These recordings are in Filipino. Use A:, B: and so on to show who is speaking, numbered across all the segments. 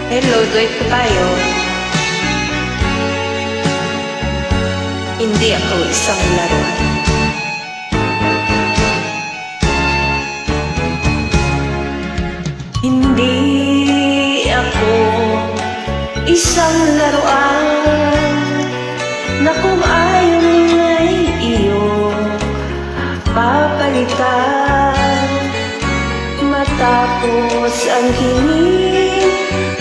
A: Hello, duet po tayo. Hindi ako isang laruan. Hindi ako isang laruan na kung ayaw ay iyong papalitan matapos ang hiling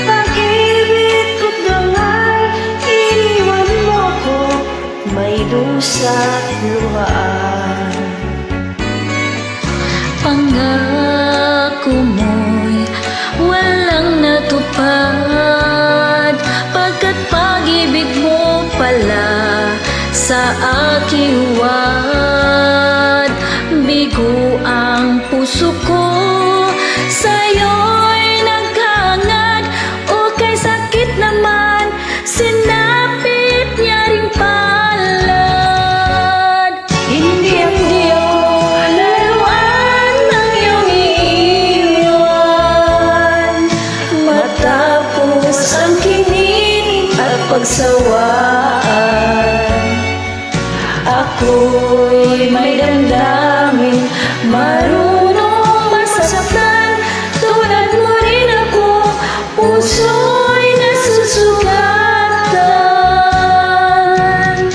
A: pag-ibig ko't dangal. Iniwan mo ko may dusa't luhaan.
B: Pangako mo'y walang natupad, pagkat pag-ibig mo pala sa aking huwad. Bigo ang puso ko, sa'yo'y nagkangad, o kay sakit naman, sinapit niya ring palad.
A: Hindi ako laruan ng iyong iiwan matapos ang kinin at pagsawaan. Ako'y may damdamin, marunong masaktan, tulad mo rin ako, puso'y nasusugatan.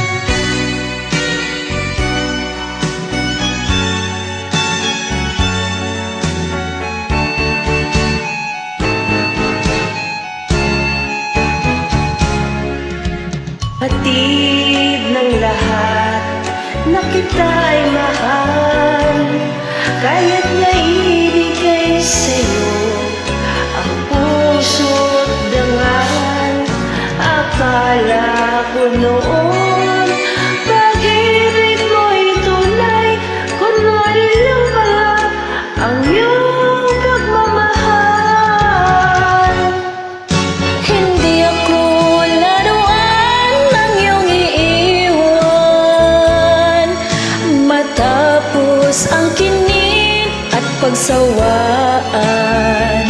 A: Hatid ng lahat na kita'y mahal, kaya't niya ibigay sa'yo ang puso't dangal. Akala ko noon pag-ibig mo'y tunay, kunwari lang pala ang iyong pagmamahal.
B: Hindi ako laruan ng iyong iiwan matapos ang kinin at pagsawaan.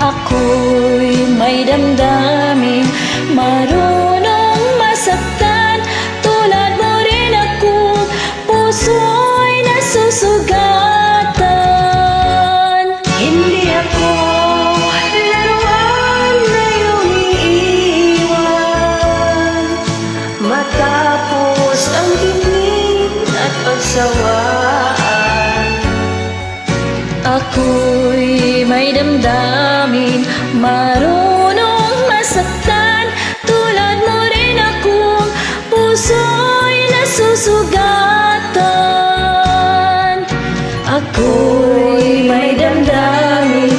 B: Ako'y may damdamin, marunong masaktan, tulad mo rin ako, puso'y nasusugatan.
A: Hindi ako laruan na iyong iiwan matapos ang dinig at pagsawaan.
B: Ako'y may damdamin, marunong masaktan, tulad mo rin akong puso'y nasusugatan. Ako'y may damdamin,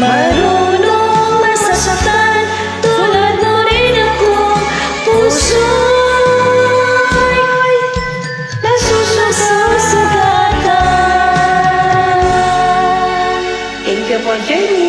B: marunong masaktan, tulad mo rin akong puso'y
A: Nasusugatan. Thank you for joining.